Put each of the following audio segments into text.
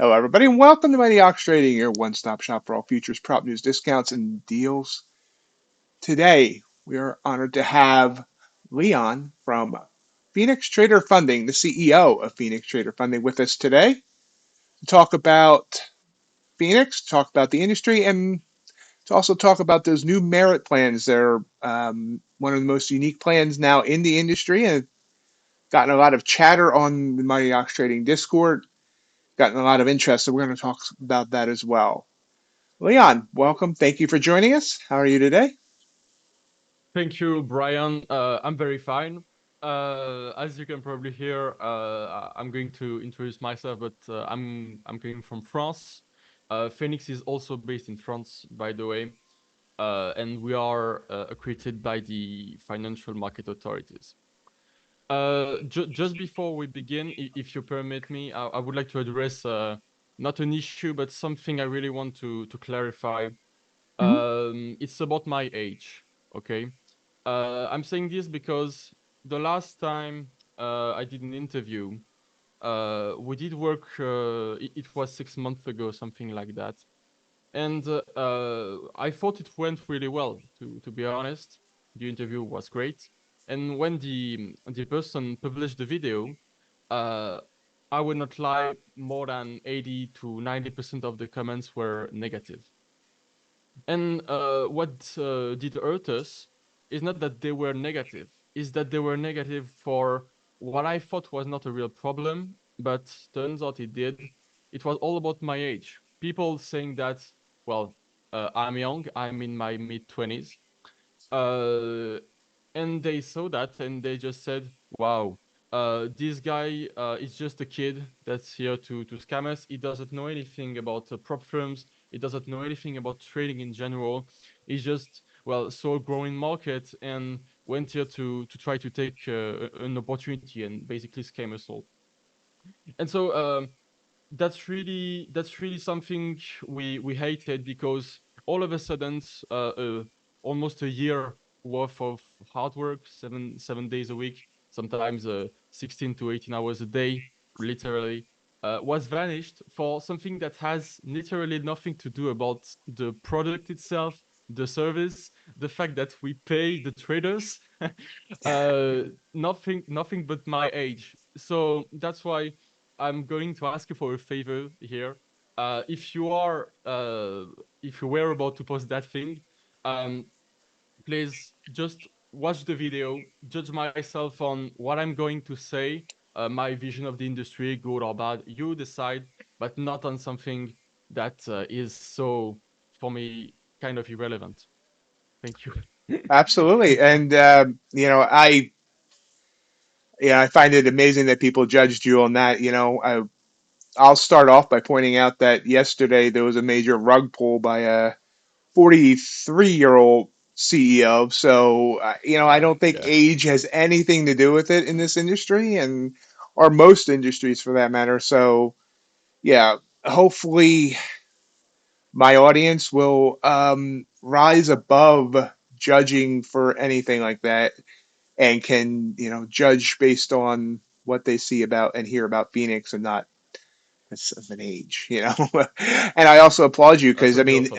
Hello, everybody, and welcome to Mighty Ox Trading, your one-stop shop for all futures, prop news, discounts, and deals. Today, we are honored to have Leon from Phoenix Trader Funding, the CEO of Phoenix Trader Funding, with us today to talk about Phoenix, to talk about the industry, and to also talk about those new merit plans. They're one of the most unique plans now in the industry, and gotten a lot of chatter on the Mighty Ox Trading Discord, gotten a lot of interest, so we're going to talk about that as well. Leon, welcome. Thank you for joining us. How are you today? Thank you, Brian. I'm very fine. As you can probably hear, I'm going to introduce myself, but I'm coming from France. Phoenix is also based in France, by the way, and we are accredited by the financial market authorities. Just before we begin, if you permit me, I would like to address not an issue, but something I really want to clarify. Mhm. It's about my age. Okay. I'm saying this because the last time I did an interview, we did work. It was 6 months ago, something like that, and I thought it went really well. To be honest, the interview was great, and when the person published the video, uh, I would not lie, more than 80 to 90% of the comments were negative. And what did hurt us is not that they were negative, is that they were negative for what I thought was not a real problem, but turns out it did. It was all about my age. People saying that, well, I'm young, I'm in my mid 20s. Uh, and they saw that and they just said, "Wow, this guy is just a kid that's here to scam us. He doesn't know anything about prop firms. He doesn't know anything about trading in general. He's just saw a growing market and went here to try to take an opportunity and basically scam us all." And so that's really something we hated, because all of a sudden, almost a year worth of hard work, seven days a week, sometimes 16 to 18 hours a day, literally, was vanished for something that has literally nothing to do about the product itself, the service, the fact that we pay the traders, uh, nothing but my age. So that's why I'm going to ask you for a favor here. If you are, if you were about to post that thing, um, please just watch the video, judge myself on what I'm going to say, my vision of the industry, good or bad. You decide, but not on something that is so, for me, kind of irrelevant. Thank you. Absolutely. And I find it amazing that people judged you on that. I'll start off by pointing out that yesterday there was a major rug pull by a 43-year-old CEO. So, I don't think Yeah. age has anything to do with it in this industry and or most industries for that matter. So, yeah, hopefully my audience will rise above judging for anything like that and can judge based on what they see about and hear about Phoenix and not of an age. And I also applaud you That because I would be mean,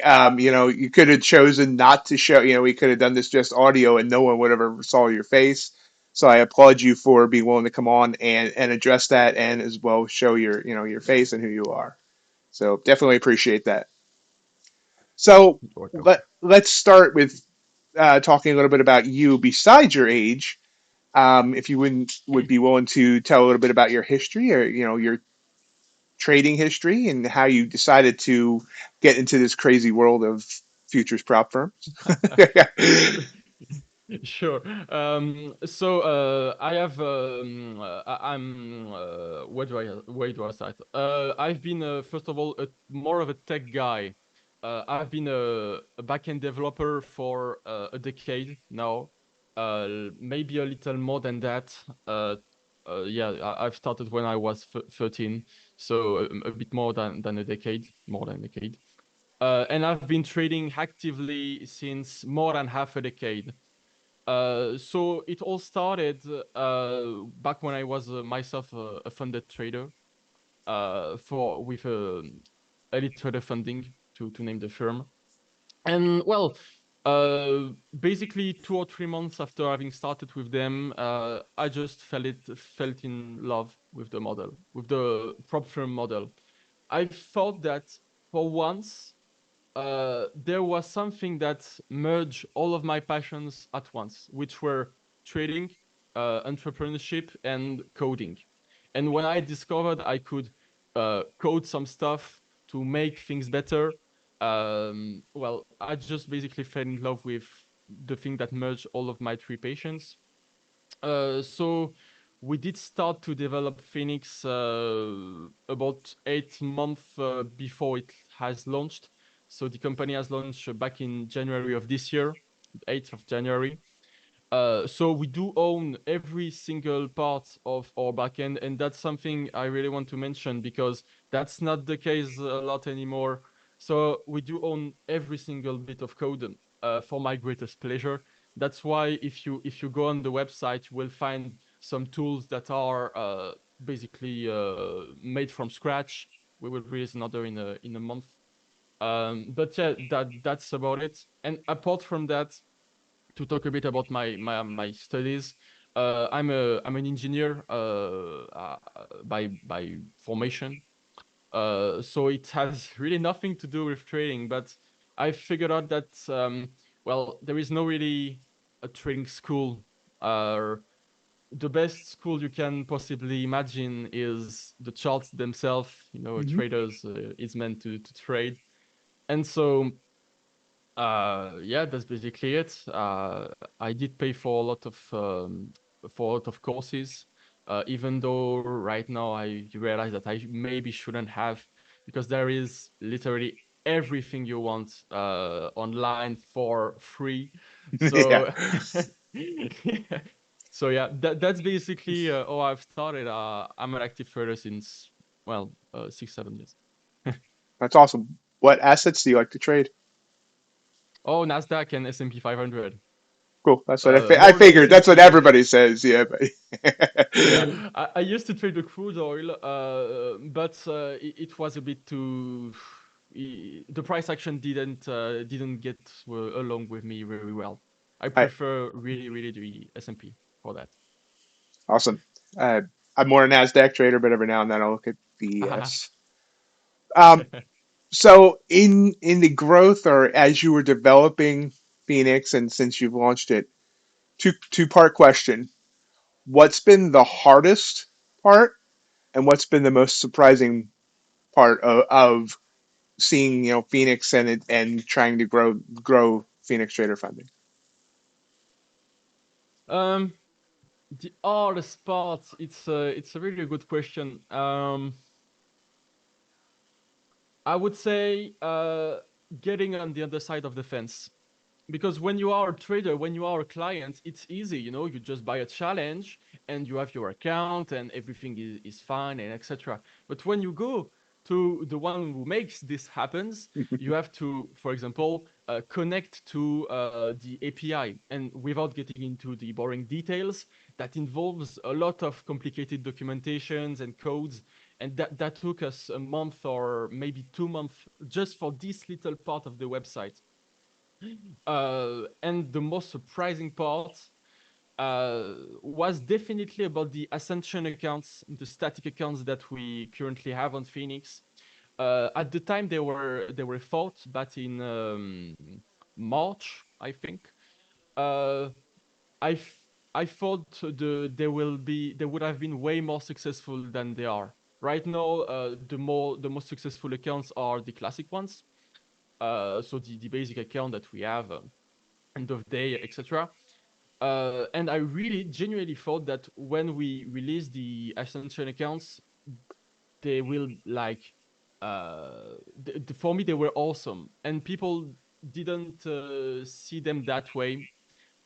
awesome. you could have chosen not to show. We could have done this just audio and no one would have ever saw your face. So I applaud you for being willing to come on and address that and as well show your face and who you are. So definitely appreciate that. So You're welcome. let's start with talking a little bit about you besides your age. If you would be willing to tell a little bit about your history or your trading history and how you decided to get into this crazy world of futures prop firms. Sure. So I have I'm where do I start? I've been first of all more of a tech guy. I've been a backend developer for a decade now, maybe a little more than that. Yeah, I've started when I was 13, so a bit more than a decade, more than a decade. And I've been trading actively since more than half a decade. So it all started back when I was myself a funded trader. for with elite trader funding to name the firm. And well, uh, basically 2 or 3 months after having started with them, I just felt in love with the model, with the prop firm model. I thought that for once, there was something that merged all of my passions at once, which were trading, entrepreneurship, and coding. And when I discovered I could code some stuff to make things better, well, I just basically fell in love with the thing that merged all of my three passions. So we did start to develop Phoenix about 8 months before it has launched. So the company has launched back in January of this year, 8th of January. So we do own every single part of our backend, and that's something I really want to mention because that's not the case a lot anymore. So we do own every single bit of code for my greatest pleasure. That's why if you go on the website, you will find some tools that are basically made from scratch. We will release another in a month. But yeah, that's about it. And apart from that, to talk a bit about my studies. I'm an engineer by formation, so it has really nothing to do with trading. But I figured out that well, there is no really a trading school. Uh, the best school you can possibly imagine is the charts themselves. You know, Hmm. traders is meant to trade, and so yeah, that's basically it. I did pay for a lot of courses, even though right now I realize that I maybe shouldn't have, because there is literally everything you want online for free. Yeah, So so yeah, that's basically how I've started. I'm an active trader since, well, 6 7 years. that's awesome. What assets do you like to trade? Oh, Nasdaq and S&P 500. Cool. That's what I More the figured. That's what S&P everybody actually. says. Yeah, but Yeah, I used to trade the crude oil, but it was a bit too. The price action didn't get along with me very well. I I prefer really the S&P for that. awesome. Uh, I'm more a Nasdaq trader, but every now and then I'll look at the ES. Um, so in the growth or as you were developing Phoenix, and since you've launched it, two-part question: what's been the hardest part, and what's been the most surprising part of seeing Phoenix and trying to grow Phoenix Trader Funding? um, the hardest part, it's a really good question. I would say getting on the other side of the fence. Because when you are a trader, when you are a client, it's easy, you know, you just buy a challenge and you have your account and everything is fine and etc. But when you go to the one who makes this happens, you have to, for example, connect to the API. And without getting into the boring details, that involves a lot of complicated documentations and codes. And that took us a month or maybe 2 months just for this little part of the website. And the most surprising part was definitely about the Ascension accounts, the static accounts that we currently have on Phoenix. At the time, they were thought back in March, I think. Uh, I f- I thought they would have been way more successful than they are. Right now, the most successful accounts are the classic ones. So the basic account that we have. End of day, etc. And I really genuinely thought that when we release the Ascension accounts, they will like for me they were awesome, and people didn't see them that way.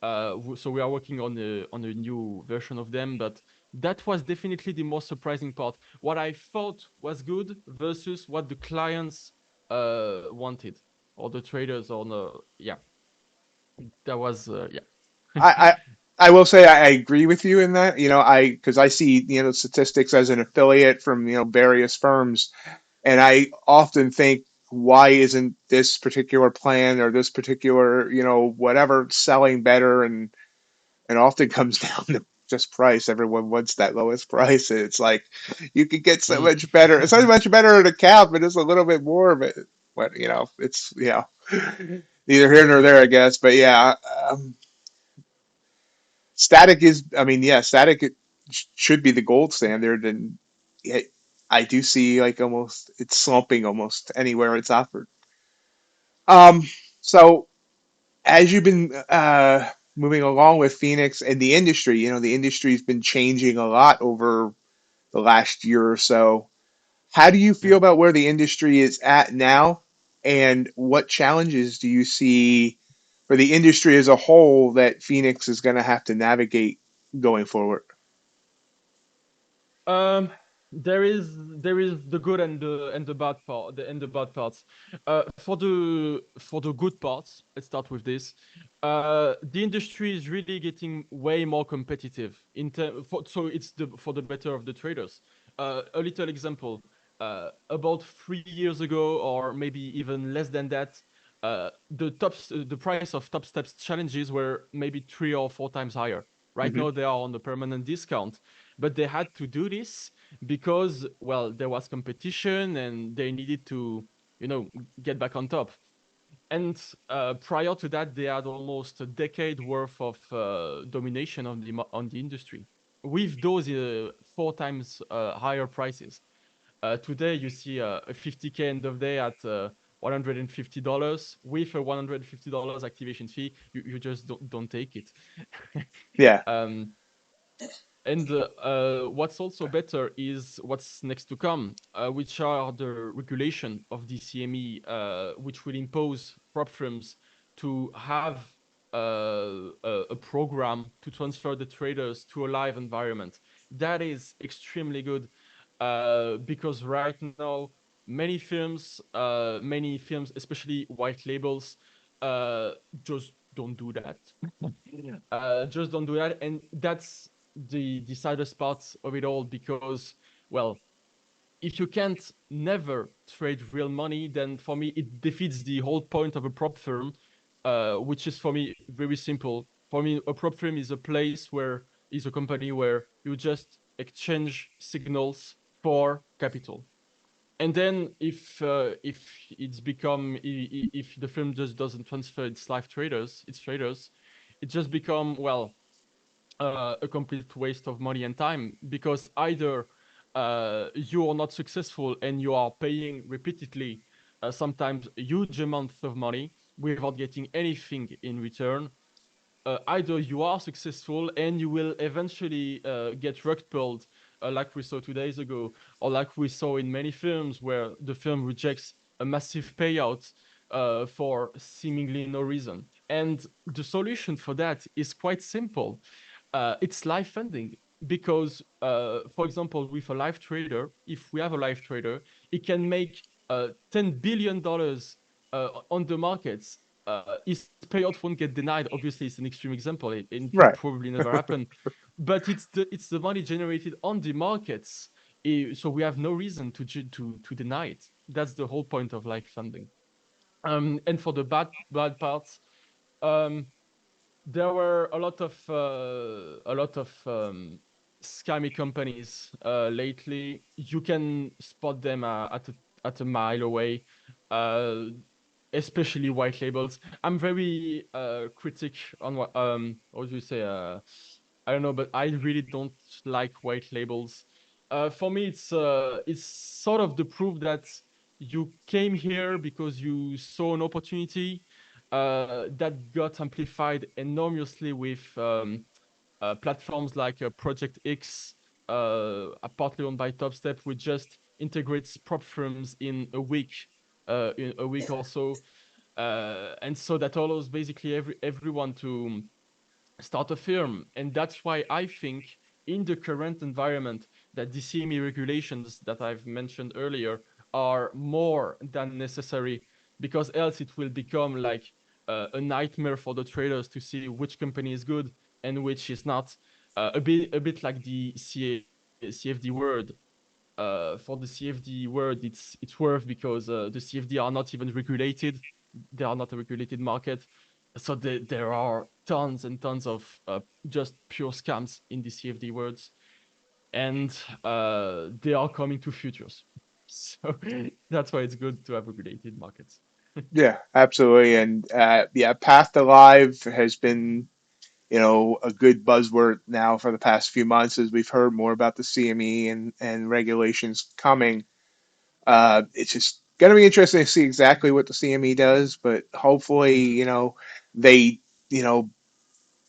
So we are working on a new version of them, but that was definitely the most surprising part. What I thought was good versus what the clients wanted, or the traders, or no, yeah, that was I, yeah. I will say I agree with you in that. I because I see statistics as an affiliate from various firms, and I often think, why isn't this particular plan or this particular whatever selling better, and often comes down to just price. Everyone wants that lowest price, and it's like you could get so Mm. much better. It's so much better at a cap, but it's a little bit more of it. But it's neither here nor there, I guess. But yeah, static is. I mean, yeah, static should be the gold standard, and yeah, I do see like almost it's slumping almost anywhere it's offered. Um, so as you've been moving along with Phoenix and the industry, the industry's been changing a lot over the last year or so. How do you Yeah. feel about where the industry is at now, and what challenges do you see for the industry as a whole that Phoenix is going to have to navigate going forward? Um, there is the good and the bad part, and the bad parts. For the good parts, let's start with this. The industry is really getting way more competitive so it's for the better of the traders. A little example. About 3 years ago, or maybe even less than that, the price of top steps challenges were maybe 3 or 4 times higher. Right Hmm. now, they are on a permanent discount, but they had to do this because, well, there was competition and they needed to, you know, get back on top. And prior to that, they had almost a decade worth of domination on the industry with those 4 times higher prices. Today, you see a 50K end of day at $150 with a $150 activation fee. You just don't take it. Yeah, um, and what's also better is what's next to come, which are the regulation of the CME, which will impose prop firms to have a program to transfer the traders to a live environment. That is extremely good because right now many films, especially white labels, uh, just don't do that. Just don't do that, and that's the saddest part of it all because, well, if you can't never trade real money, then for me it defeats the whole point of a prop firm, which is for me very simple. For me, a prop firm is a place where is a company where you just exchange signals for capital. And then if it's become if the firm just doesn't transfer its traders, it just become, well, a complete waste of money and time because either you are not successful and you are paying repeatedly, sometimes huge amounts of money without getting anything in return. Either you are successful and you will eventually get rug pulled, like we saw 2 days ago, or like we saw in many films where the film rejects a massive payout for seemingly no reason. And the solution for that is quite simple. It's live funding. Because, for example, with a live trader, if we have a live trader, it can make $10 billion on the markets. His payout won't get denied. Obviously, it's an extreme example. It will right. probably never happen. But it's the money generated on the markets. So we have no reason to deny it. That's the whole point of live funding. And for the bad parts, um, there were a lot of scammy companies lately. You can spot them at a mile away, uh, especially white labels. I'm very critic on what do you say? I don't know, but I really don't like white labels. For me, it's sort of the proof that you came here because you saw an opportunity that got amplified enormously with platforms like Project X, partly owned by TopStep, which just integrates prop firms in a week or so, and so that allows basically everyone to start a firm. And that's why I think in the current environment that the CME regulations that I've mentioned earlier are more than necessary, because else it will become like a nightmare for the traders to see which company is good and which is not a bit like the CFD word. For the CFD word, it's worth because the CFD are not even regulated. They are not a regulated market, so there are tons and tons of just pure scams in the CFD words, and they are coming to futures. So that's why it's good to have regulated markets. Yeah, absolutely. And yeah, Path to Live has been, a good buzzword now for the past few months as we've heard more about the CME and regulations coming. It's just going to be interesting to see exactly what the CME does, but hopefully, they, you know,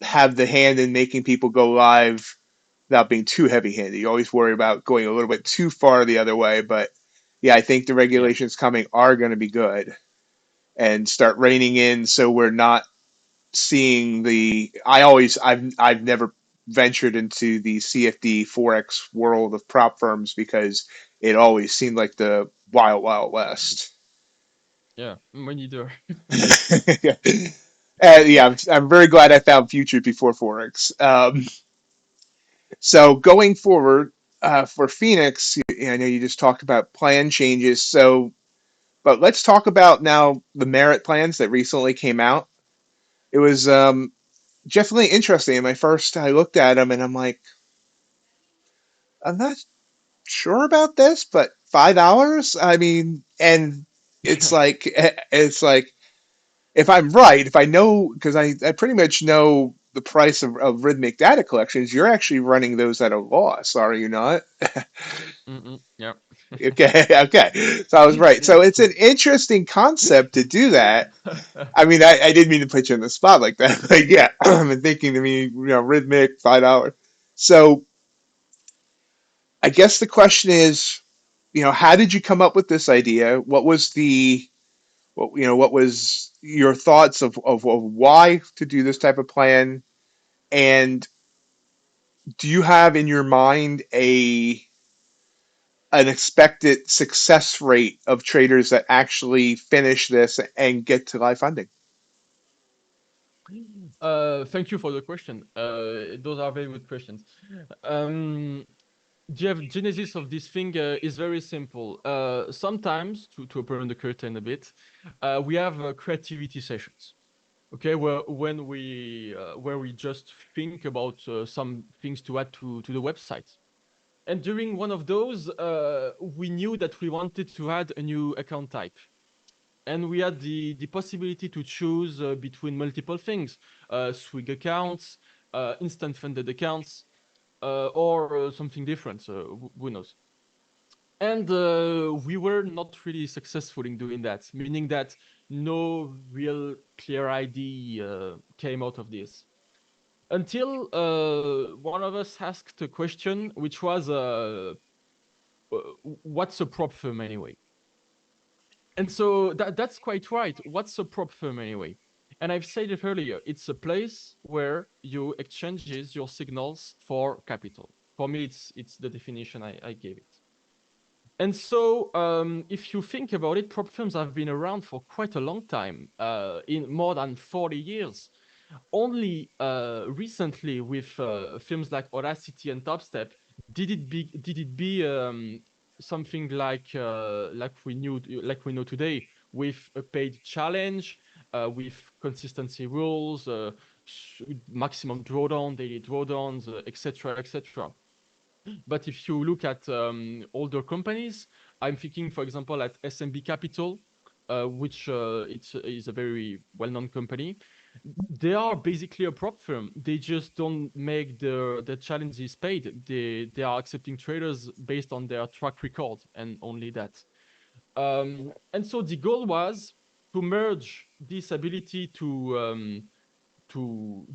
have the hand in making people go live without being too heavy-handed. You always worry about going a little bit too far the other way, but yeah, I think the Yeah. regulations coming are going to be good and start reining in so we're not seeing the I've never ventured into the CFD Forex world of prop firms because it always seemed like the wild west. Yeah, me neither. Yeah. Yeah, I'm very glad I found future before Forex. So going forward for Phoenix, I know you just talked about plan changes. But let's talk about now the merit plans that recently came out. It was definitely interesting. And I looked at them and I'm like, I'm not sure about this, but $5. I mean, and it's Yeah. like it's like if I'm right, if I know, because I pretty much know the price of rhythmic data collections, you're actually running those at a loss, are you not? Yeah. Okay, okay. So I was right. So it's an interesting concept to do that. I mean, I didn't mean to put you in the spot like that, but yeah, I'm thinking to me, rhythmic $5. So I guess the question is, how did you come up with this idea? What was your thoughts of why to do this type of plan? And do you have in your mind an expected success rate of traders that actually finish this and get to live funding? Thank you for the question. Those are very good questions. Um, the genesis of this thing is very simple. Sometimes, to open the curtain a bit, we have creativity sessions. Okay, where we just think about some things to add to the website. And during one of those, we knew that we wanted to add a new account type, and we had the possibility to choose between multiple things: swig accounts, instant funded accounts, or something different. So who knows? And we were not really successful in doing that, meaning that no real clear ID came out of this until one of us asked a question, which was, "What's a prop firm anyway?" And so that's quite right. What's a prop firm anyway? And I've said it earlier. It's a place where you exchanges your signals for capital. For me, it's the definition I gave it. And so, if you think about it, prop firms have been around for quite a long time, in more than 40 years. Only recently, with films like Audacity and Topstep, did it be something like we know today, with a paid challenge, with consistency rules, maximum drawdown, daily drawdowns, etc., etc. But if you look at older companies, I'm thinking, for example, at SMB Capital, which is a very well-known company. They are basically a prop firm. They just don't make the challenges paid. They are accepting traders based on their track record and only that. And so the goal was to merge this ability to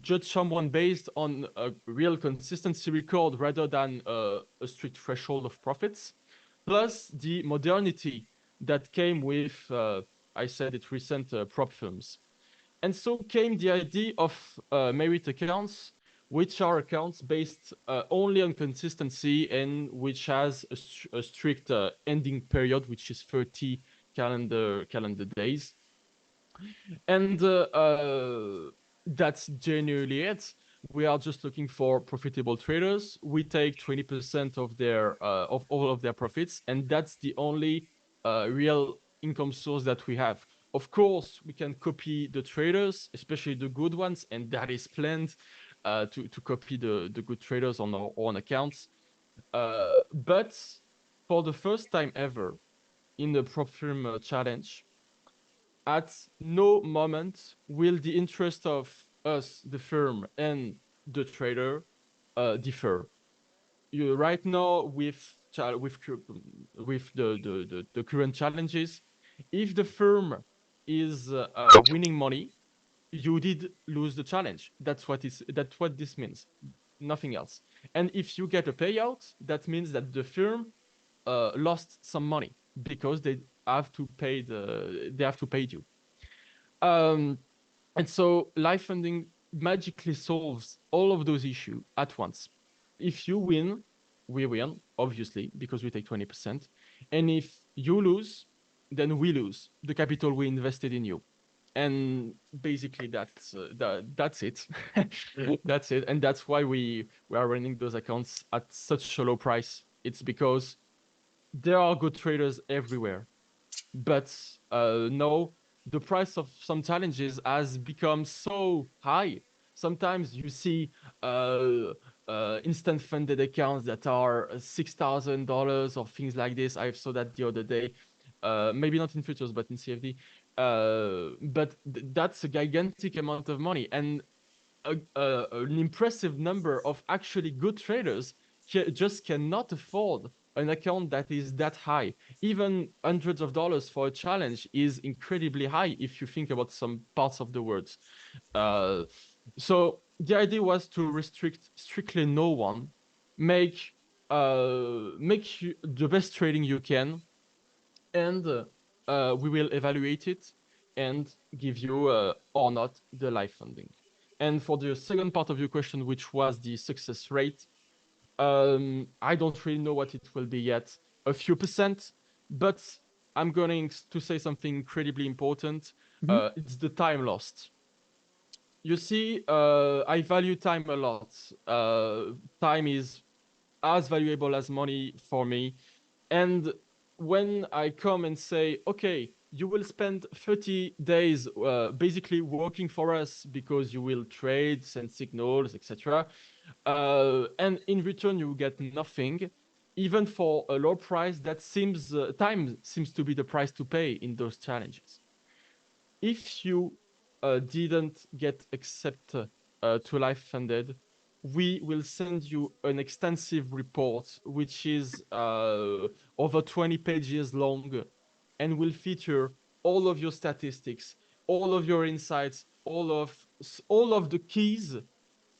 judge someone based on a real consistency record rather than a strict threshold of profits, plus the modernity that came with, I said it, recent prop firms. And so came the idea of merit accounts, which are accounts based only on consistency and which has a strict ending period, which is 30 calendar days. And that's generally it. We are just looking for profitable traders. We take 20% of their of all of their profits, and that's the only real income source that we have. Of course, we can copy the traders, especially the good ones, and that is planned to copy the good traders on our own accounts. But for the first time ever in the prop firm challenge, at no moment will the interest of us, the firm, and the trader differ. You right now with the current challenges, if the firm is winning money, you did lose the challenge. That's what this means. Nothing else. And if you get a payout, that means that the firm lost some money because they have to pay you. Um, and so live funding magically solves all of those issues at once. If you win, we win, obviously, because we take 20%. And if you lose, then we lose the capital we invested in you. And basically that's it. That's it. And that's why we are running those accounts at such a low price. It's because there are good traders everywhere, but no, the price of some challenges has become so high. Sometimes you see instant funded accounts that are $6,000 or things like this. I saw that the other day. Maybe not in futures, but in CFD. But that's a gigantic amount of money, and an impressive number of actually good traders just cannot afford an account that is that high. Even hundreds of dollars for a challenge is incredibly high if you think about some parts of the world. Uh, so the idea was to restrict strictly no one, make the best trading you can, and we will evaluate it and give you or not the live funding. And for the second part of your question, which was the success rate, I don't really know what it will be yet, a few percent, but I'm going to say something incredibly important. Hmm. It's the time lost. You see, I value time a lot. Time is as valuable as money for me. And when I come and say, okay, you will spend 30 days basically working for us because you will trade, send signals, etc. And in return, you get nothing. Even for a low price, that seems time seems to be the price to pay in those challenges. If you didn't get accepted to life funded, we will send you an extensive report, which is over 20 pages long, and will feature all of your statistics, all of your insights, all of the keys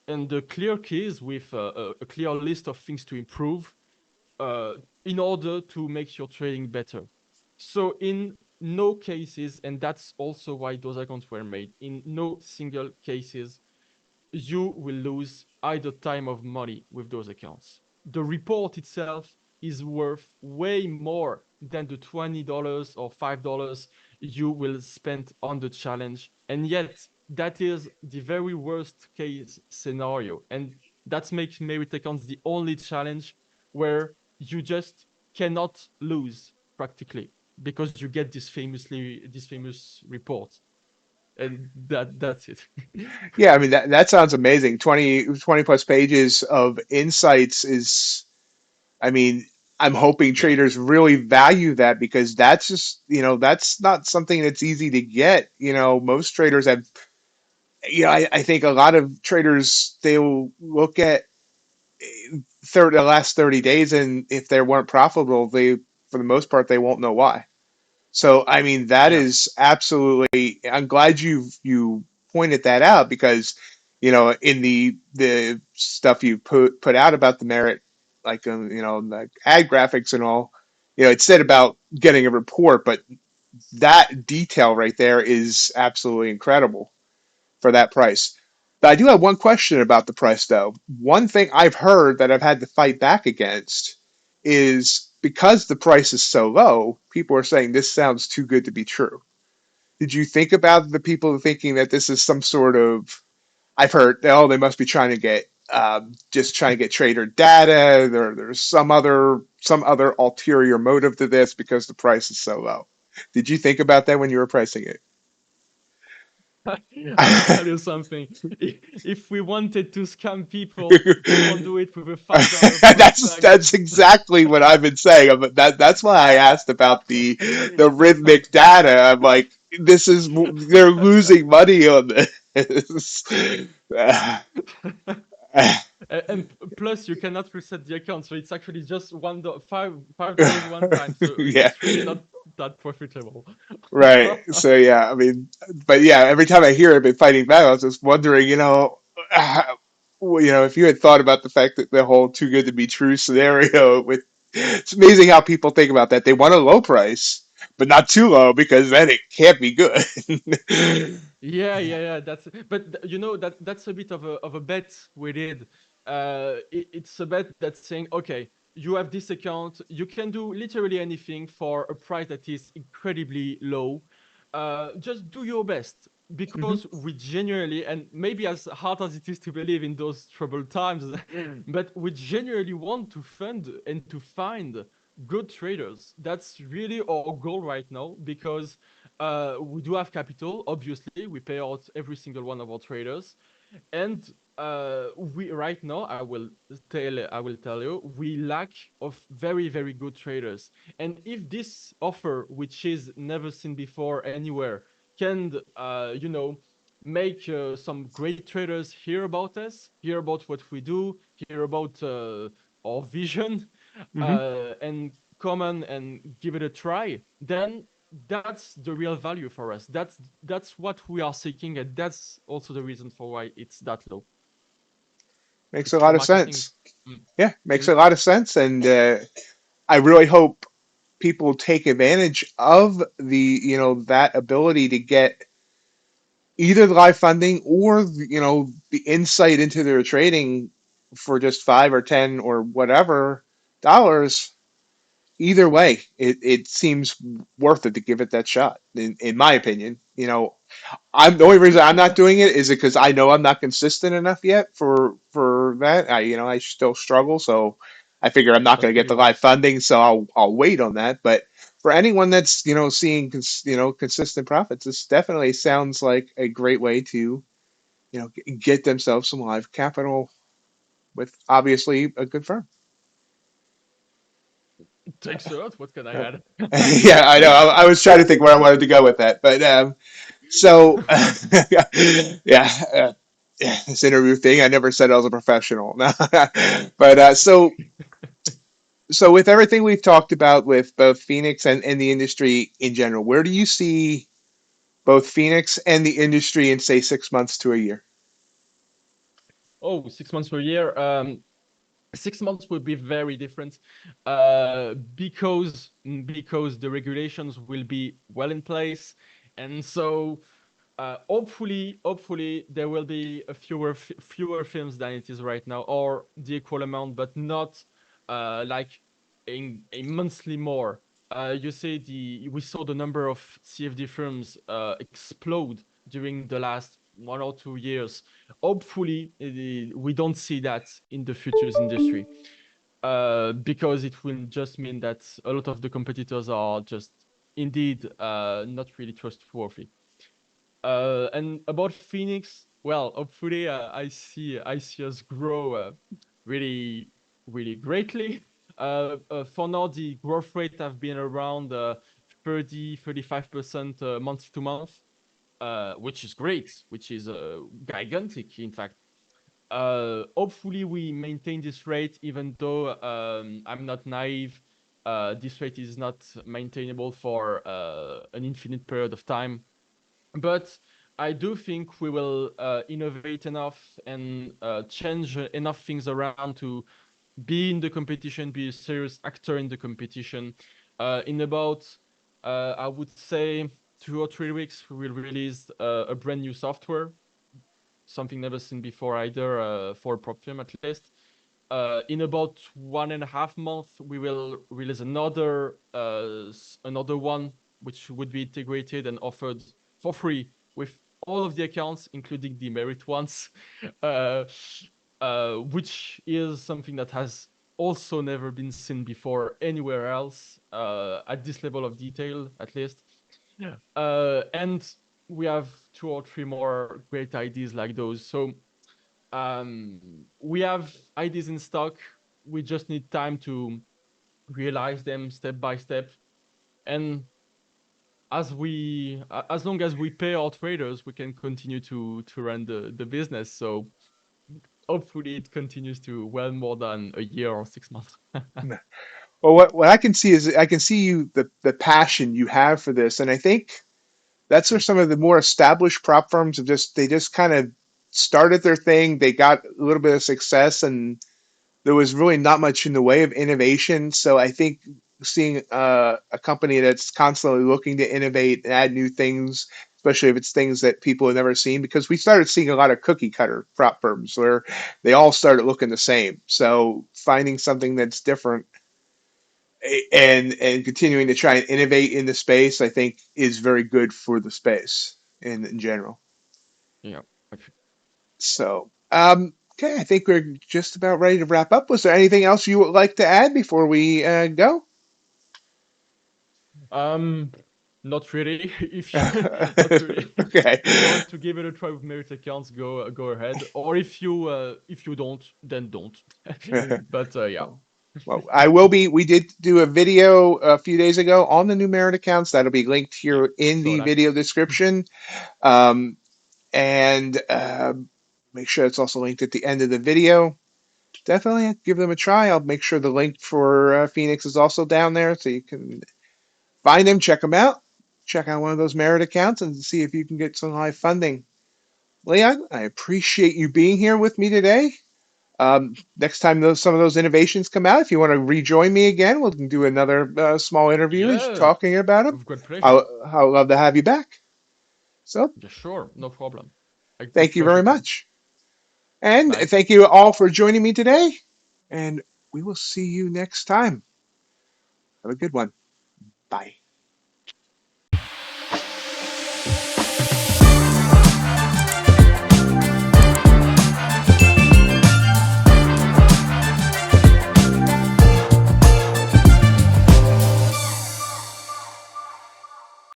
and the clear keys with a clear list of things to improve uh, in order to make your trading better. So in no cases, and that's also why those accounts were made, in no single cases you will lose either time or money with those accounts. The report itself is worth way more than the $20 or $5 you will spend on the challenge. And yet, that is the very worst case scenario. And that makes Merit accounts the only challenge where you just cannot lose practically because you get this famous report. And that's it. Yeah, I mean that sounds amazing. 20 plus pages of insights is, I mean, I'm hoping Yeah. traders really value that because that's just, that's not something that's easy to get. Most traders have, I think a lot of traders, they'll look at the last 30 days, and if they weren't profitable, for the most part, they won't know why. So, I mean, that Yeah. is absolutely, I'm glad you pointed that out because, in the stuff you put out about the merit, like, the ad graphics and all, it said about getting a report, but that detail right there is absolutely incredible for that price. But I do have one question about the price, though. One thing I've heard that I've had to fight back against is because the price is so low, people are saying this sounds too good to be true. Did you think about the people thinking that this is some sort of I've heard, oh, they must be trying to get just trying to get trader data. There's some other ulterior motive to this because the price is so low. Did you think about that when you were pricing I'll tell you something. If we wanted to scam people, we won't it? do it with a $5 price tag. That's exactly what I've been saying. That's why I asked about the rhythmic data. I'm like, they're losing money on this. And plus, you cannot reset the account, so it's actually just $5 one time. So Yeah, it's really not that profitable. right. So yeah, I mean, but yeah, every time I hear it been fighting back, I was just wondering, if you had thought about the fact that the whole too good to be true scenario with, it's amazing how people think about that. They want a low price, but not too low because then it can't be good. Yeah. That's a bit of a bet we did. It's a bet that's saying, okay, you have this account, you can do literally anything for a price that is incredibly low. Just do your best Hmm. because we genuinely, and maybe as hard as it is to believe in those troubled times, but we genuinely want to fund and to find good traders. That's really our goal right now because we do have capital. Obviously, we pay out every single one of our traders, and we right now, I will tell you, we lack of very very good traders. And if this offer, which is never seen before anywhere, can make some great traders hear about us, hear about what we do, hear about our vision, Hmm. and come on and give it a try, then that's the real value for us. That's what we are seeking, and that's also the reason for why it's that low. Makes It's a for lot of marketing. sense. Mm. Yeah, makes Mhm. a lot of sense, and I really hope people take advantage of that ability to get either live funding or the insight into their trading for just 5 or 10 or whatever dollars. Either way, it seems worth it to give it that shot, in my opinion. I'm the only reason I'm not doing it is because I know I'm not consistent enough yet for that. I still struggle, so I figure I'm not going to get Totally the live right. funding, so I'll wait on that. But for anyone that's seeing consistent profits, this definitely sounds like a great way to get themselves some live capital with obviously a good firm. Thanks a lot. What can I Uh, add? yeah, I know. I was trying to think where I wanted to go with that, but so, yeah, yeah, this interview thing, I never said I was a professional. But so with everything we've talked about with both Phoenix and the industry in general, where do you see both Phoenix and the industry in, say, 6 months to a year? Oh, 6 months per year. 6 months would be very different, because the regulations will be well in place, and so hopefully there will be fewer films than it is right now, or the equal amount, but not like a monthly more. You see, the we saw the number of CFD firms explode during the last 1 or 2 years. Hopefully, we don't see that in the futures industry, because it will just mean that a lot of the competitors are just indeed not really trustworthy. And about Phoenix, well, hopefully, I see us grow really really greatly. For now, the growth rate have been around 30-35% month to month, which is great, which is gigantic, in fact. Hopefully, we maintain this rate, even though I'm not naive. This rate is not maintainable for an infinite period of time, but I do think we will innovate enough and change enough things around to be in the competition, be a serious actor in the competition. In about, I would say, 2 or 3 weeks, we will release a brand new software, something never seen before either, for prop film at least. In about 1.5 months, we will release another one, which would be integrated and offered for free with all of the accounts, including the merit ones, uh, which is something that has also never been seen before anywhere else at this level of detail, at least. Yeah. And we have two or three more great ideas like those. So we have ideas in stock. We just need time to realize them step by step. And as long as we pay our traders, we can continue to run the business. So hopefully it continues to well more than a year or 6 months. Well, what I can see is I can see the passion you have for this, and I think that's where some of the more established prop firms have just kind of started their thing. They got a little bit of success, and there was really not much in the way of innovation. So I think seeing a company that's constantly looking to innovate and add new things, especially if it's things that people have never seen, because we started seeing a lot of cookie cutter prop firms where they all started looking the same. So finding something that's different and continuing to try and innovate in the space, I think, is very good for the space in general. Yeah. Okay. So, okay, I think we're just about ready to wrap up. Was there anything else you would like to add before we go? Um, Not really. If you, not really. Okay. If you want to give it a try with merit accounts, go ahead. Or if you don't, then don't. But yeah, Well, well, I will be. We did do a video a few days ago on the new merit accounts. That'll be linked yeah, here in saw the that. video description. Um, and make sure it's also linked at the end of the video. Definitely give them a try. I'll make sure the link for Phoenix is also down there so you can find them, check them out, check out one of those merit accounts, and see if you can get some live funding. Leon, I appreciate you being here with me today. Next time some of those innovations come out, if you want to rejoin me again, we can do another small interview Yeah, talking about them. with great pleasure. I'll love to have you back. So Yeah, sure, no problem. thank With you very pleasure too. much. And Bye. thank you all for joining me today. And we will see you next time. Have a good one. Bye.